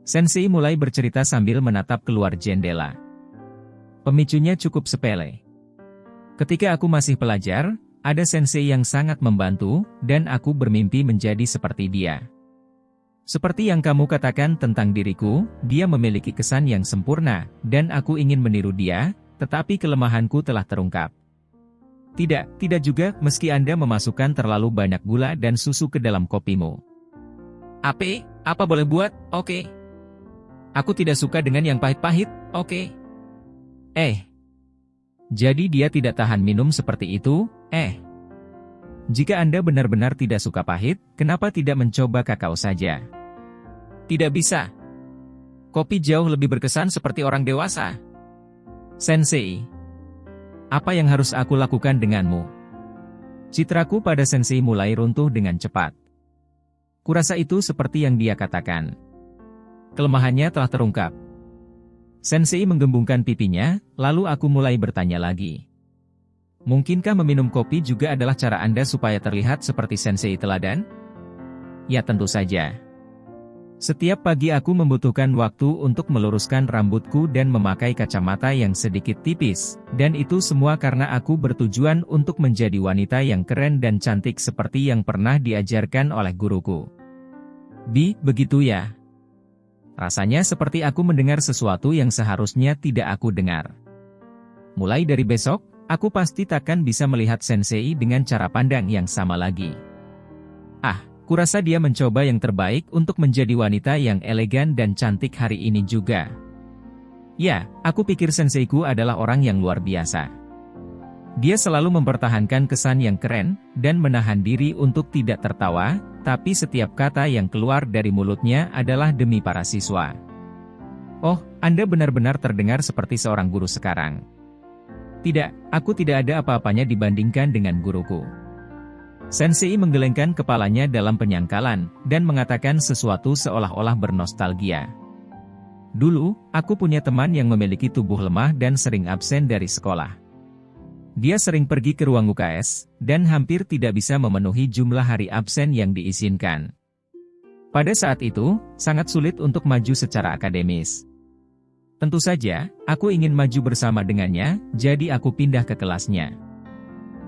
Sensei mulai bercerita sambil menatap keluar jendela. Pemicunya cukup sepele. Ketika aku masih pelajar, ada sensei yang sangat membantu, dan aku bermimpi menjadi seperti dia. Seperti yang kamu katakan tentang diriku, dia memiliki kesan yang sempurna, dan aku ingin meniru dia, tetapi kelemahanku telah terungkap. Tidak juga, meski Anda memasukkan terlalu banyak gula dan susu ke dalam kopimu. Apa boleh buat? Oke. Aku tidak suka dengan yang pahit-pahit, oke. Jadi dia tidak tahan minum seperti itu, Jika Anda benar-benar tidak suka pahit, kenapa tidak mencoba kakao saja? Tidak bisa. Kopi jauh lebih berkesan seperti orang dewasa. Sensei, apa yang harus aku lakukan denganmu? Citraku pada Sensei mulai runtuh dengan cepat. Kurasa itu seperti yang dia katakan. Kelemahannya telah terungkap. Sensei menggembungkan pipinya, lalu aku mulai bertanya lagi. Mungkinkah meminum kopi juga adalah cara Anda supaya terlihat seperti Sensei teladan? Ya tentu saja. Setiap pagi aku membutuhkan waktu untuk meluruskan rambutku dan memakai kacamata yang sedikit tipis, dan itu semua karena aku bertujuan untuk menjadi wanita yang keren dan cantik seperti yang pernah diajarkan oleh guruku. Begitu ya? Rasanya seperti aku mendengar sesuatu yang seharusnya tidak aku dengar. Mulai dari besok, aku pasti takkan bisa melihat Sensei dengan cara pandang yang sama lagi. Kurasa dia mencoba yang terbaik untuk menjadi wanita yang elegan dan cantik hari ini juga. Ya, aku pikir Senseiku adalah orang yang luar biasa. Dia selalu mempertahankan kesan yang keren, dan menahan diri untuk tidak tertawa, tapi setiap kata yang keluar dari mulutnya adalah demi para siswa. Oh, Anda benar-benar terdengar seperti seorang guru sekarang. Tidak, aku tidak ada apa-apanya dibandingkan dengan guruku. Sensei menggelengkan kepalanya dalam penyangkalan, dan mengatakan sesuatu seolah-olah bernostalgia. Dulu, aku punya teman yang memiliki tubuh lemah dan sering absen dari sekolah. Dia sering pergi ke ruang UKS, dan hampir tidak bisa memenuhi jumlah hari absen yang diizinkan. Pada saat itu, sangat sulit untuk maju secara akademis. Tentu saja, aku ingin maju bersama dengannya, jadi aku pindah ke kelasnya.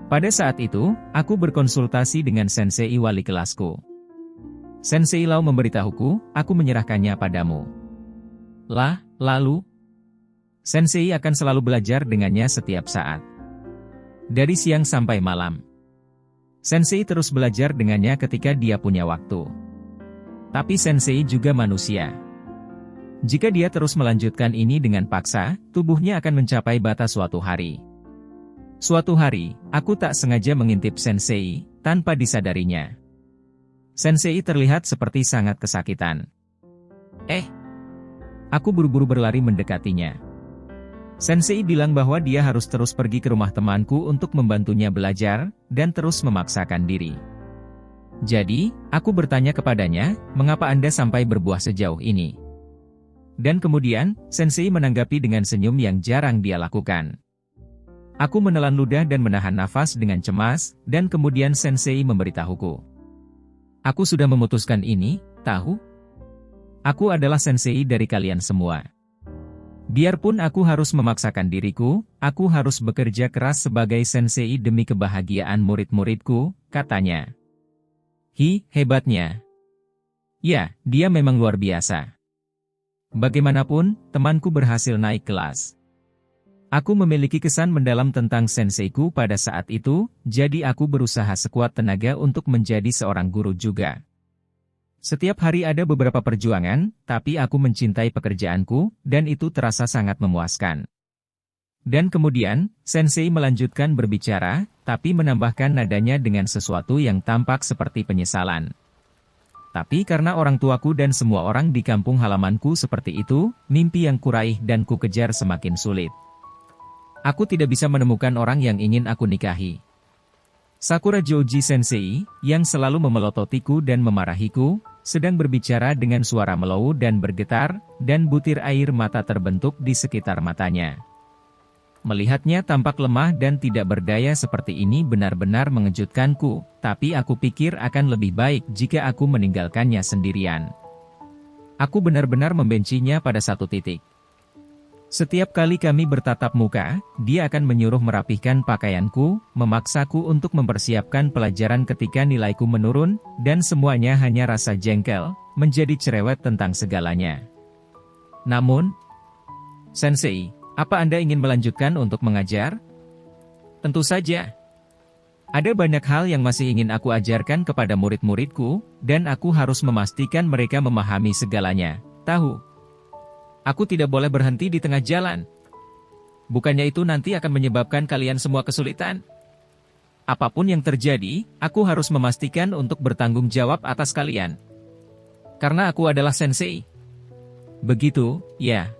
Pada saat itu, aku berkonsultasi dengan Sensei wali kelasku. Sensei Lau memberitahuku, aku menyerahkannya padamu. Lalu? Sensei akan selalu belajar dengannya setiap saat. Dari siang sampai malam. Sensei terus belajar dengannya ketika dia punya waktu. Tapi Sensei juga manusia. Jika dia terus melanjutkan ini dengan paksa, tubuhnya akan mencapai batas suatu hari. Suatu hari, aku tak sengaja mengintip Sensei, tanpa disadarinya. Sensei terlihat seperti sangat kesakitan. Aku buru-buru berlari mendekatinya. Sensei bilang bahwa dia harus terus pergi ke rumah temanku untuk membantunya belajar, dan terus memaksakan diri. Jadi, aku bertanya kepadanya, mengapa Anda sampai berbuah sejauh ini? Dan kemudian, Sensei menanggapi dengan senyum yang jarang dia lakukan. Aku menelan ludah dan menahan nafas dengan cemas, dan kemudian Sensei memberitahuku. Aku sudah memutuskan ini, tahu? Aku adalah Sensei dari kalian semua. Biarpun aku harus memaksakan diriku, aku harus bekerja keras sebagai Sensei demi kebahagiaan murid-muridku, katanya. Hebatnya. Ya, dia memang luar biasa. Bagaimanapun, temanku berhasil naik kelas. Aku memiliki kesan mendalam tentang senseiku pada saat itu, jadi aku berusaha sekuat tenaga untuk menjadi seorang guru juga. Setiap hari ada beberapa perjuangan, tapi aku mencintai pekerjaanku, dan itu terasa sangat memuaskan. Dan kemudian, sensei melanjutkan berbicara, tapi menambahkan nadanya dengan sesuatu yang tampak seperti penyesalan. Tapi karena orang tuaku dan semua orang di kampung halamanku seperti itu, mimpi yang kuraih dan kukejar semakin sulit. Aku tidak bisa menemukan orang yang ingin aku nikahi. Sakura Joji Sensei, yang selalu memelototiku dan memarahiku, sedang berbicara dengan suara mellow dan bergetar, dan butir air mata terbentuk di sekitar matanya. Melihatnya tampak lemah dan tidak berdaya seperti ini benar-benar mengejutkanku, tapi aku pikir akan lebih baik jika aku meninggalkannya sendirian. Aku benar-benar membencinya pada satu titik. Setiap kali kami bertatap muka, dia akan menyuruh merapihkan pakaianku, memaksaku untuk mempersiapkan pelajaran ketika nilaiku menurun, dan semuanya hanya rasa jengkel, menjadi cerewet tentang segalanya. Namun, Sensei, apa Anda ingin melanjutkan untuk mengajar? Tentu saja. Ada banyak hal yang masih ingin aku ajarkan kepada murid-muridku, dan aku harus memastikan mereka memahami segalanya. Tahu? Aku tidak boleh berhenti di tengah jalan. Bukannya itu nanti akan menyebabkan kalian semua kesulitan. Apapun yang terjadi, aku harus memastikan untuk bertanggung jawab atas kalian. Karena aku adalah sensei. Begitu, ya.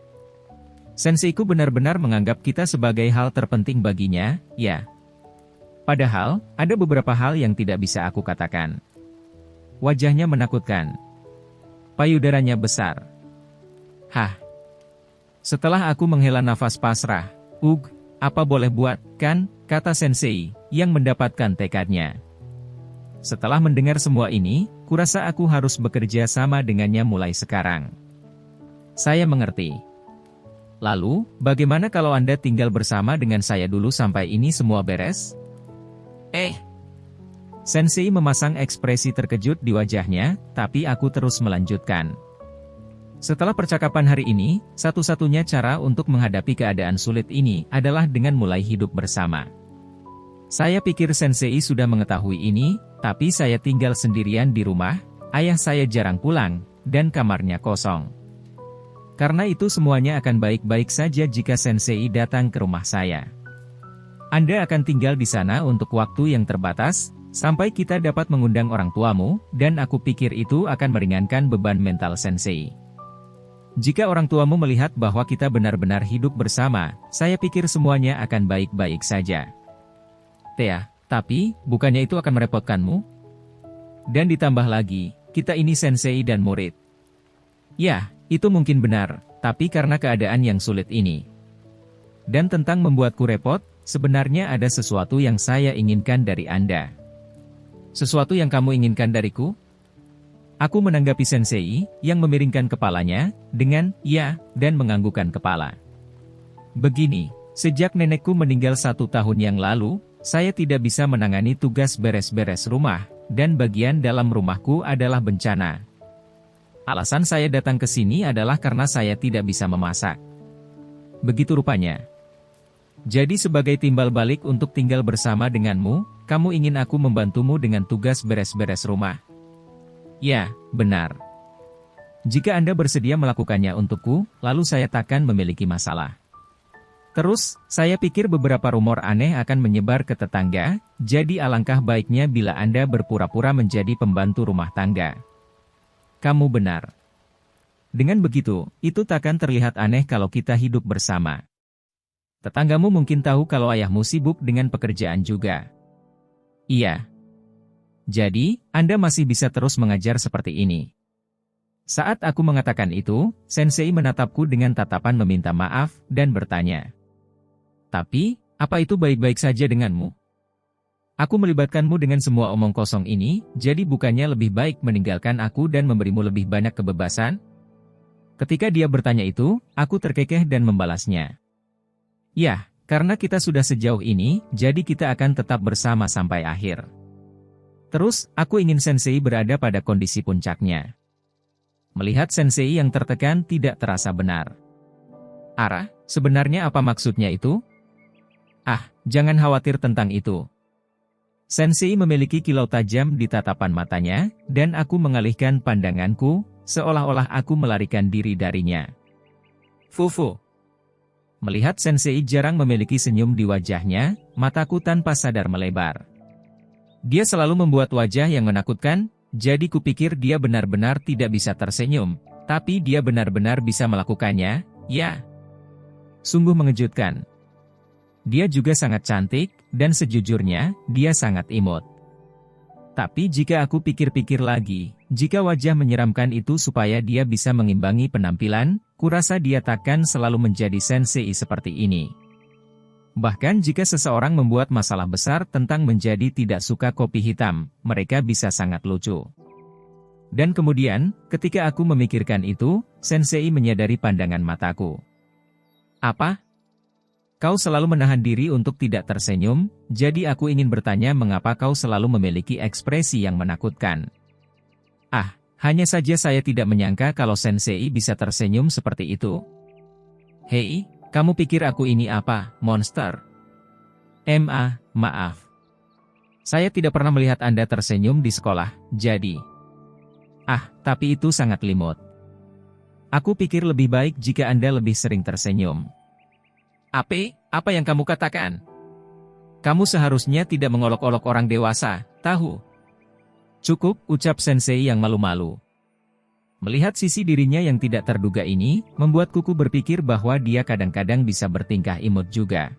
Senseiku benar-benar menganggap kita sebagai hal terpenting baginya, ya. Padahal, ada beberapa hal yang tidak bisa aku katakan. Wajahnya menakutkan. Payudaranya besar. Hah. Setelah aku menghela nafas pasrah, apa boleh buat, kan, kata sensei, yang mendapatkan tekadnya. Setelah mendengar semua ini, kurasa aku harus bekerja sama dengannya mulai sekarang. Saya mengerti. Lalu, bagaimana kalau Anda tinggal bersama dengan saya dulu sampai ini semua beres? Sensei memasang ekspresi terkejut di wajahnya, tapi aku terus melanjutkan. Setelah percakapan hari ini, satu-satunya cara untuk menghadapi keadaan sulit ini adalah dengan mulai hidup bersama. Saya pikir Sensei sudah mengetahui ini, tapi saya tinggal sendirian di rumah, ayah saya jarang pulang, dan kamarnya kosong. Karena itu semuanya akan baik-baik saja jika Sensei datang ke rumah saya. Anda akan tinggal di sana untuk waktu yang terbatas, sampai kita dapat mengundang orang tuamu, dan aku pikir itu akan meringankan beban mental Sensei. Jika orang tuamu melihat bahwa kita benar-benar hidup bersama, saya pikir semuanya akan baik-baik saja. Tapi, bukannya itu akan merepotkanmu? Dan ditambah lagi, kita ini sensei dan murid. Ya, itu mungkin benar, tapi karena keadaan yang sulit ini. Dan tentang membuatku repot, sebenarnya ada sesuatu yang saya inginkan dari Anda. Sesuatu yang kamu inginkan dariku? Aku menanggapi sensei, yang memiringkan kepalanya, dengan, ya, dan menganggukkan kepala. Begini, sejak nenekku meninggal 1 tahun yang lalu, saya tidak bisa menangani tugas beres-beres rumah, dan bagian dalam rumahku adalah bencana. Alasan saya datang ke sini adalah karena saya tidak bisa memasak. Begitu rupanya. Jadi sebagai timbal balik untuk tinggal bersama denganmu, kamu ingin aku membantumu dengan tugas beres-beres rumah. Ya, benar. Jika Anda bersedia melakukannya untukku, lalu saya takkan memiliki masalah. Terus, saya pikir beberapa rumor aneh akan menyebar ke tetangga, jadi alangkah baiknya bila Anda berpura-pura menjadi pembantu rumah tangga. Kamu benar. Dengan begitu, itu takkan terlihat aneh kalau kita hidup bersama. Tetanggamu mungkin tahu kalau ayahmu sibuk dengan pekerjaan juga. Iya. Jadi, Anda masih bisa terus mengajar seperti ini. Saat aku mengatakan itu, Sensei menatapku dengan tatapan meminta maaf, dan bertanya. Tapi, apa itu baik-baik saja denganmu? Aku melibatkanmu dengan semua omong kosong ini, jadi bukannya lebih baik meninggalkan aku dan memberimu lebih banyak kebebasan? Ketika dia bertanya itu, aku terkekeh dan membalasnya. Ya, karena kita sudah sejauh ini, jadi kita akan tetap bersama sampai akhir. Terus, aku ingin Sensei berada pada kondisi puncaknya. Melihat Sensei yang tertekan tidak terasa benar. Ara, sebenarnya apa maksudnya itu? Jangan khawatir tentang itu. Sensei memiliki kilau tajam di tatapan matanya, dan aku mengalihkan pandanganku, seolah-olah aku melarikan diri darinya. Fufu. Melihat Sensei jarang memiliki senyum di wajahnya, mataku tanpa sadar melebar. Dia selalu membuat wajah yang menakutkan, jadi kupikir dia benar-benar tidak bisa tersenyum, tapi dia benar-benar bisa melakukannya, ya. Sungguh mengejutkan. Dia juga sangat cantik, dan sejujurnya, dia sangat imut. Tapi jika aku pikir-pikir lagi, jika wajah menyeramkan itu supaya dia bisa mengimbangi penampilan, kurasa dia takkan selalu menjadi sensei seperti ini. Bahkan jika seseorang membuat masalah besar tentang menjadi tidak suka kopi hitam, mereka bisa sangat lucu. Dan kemudian, ketika aku memikirkan itu, Sensei menyadari pandangan mataku. Apa? Kau selalu menahan diri untuk tidak tersenyum, jadi aku ingin bertanya mengapa kau selalu memiliki ekspresi yang menakutkan. Ah, hanya saja saya tidak menyangka kalau Sensei bisa tersenyum seperti itu. Hei, kamu pikir aku ini apa, monster? Maaf. Saya tidak pernah melihat Anda tersenyum di sekolah, jadi... Ah, tapi itu sangat limut. Aku pikir lebih baik jika Anda lebih sering tersenyum. Apa yang kamu katakan? Kamu seharusnya tidak mengolok-olok orang dewasa, tahu? Cukup, ucap Sensei yang malu-malu. Melihat sisi dirinya yang tidak terduga ini, membuat Kuku berpikir bahwa dia kadang-kadang bisa bertingkah imut juga.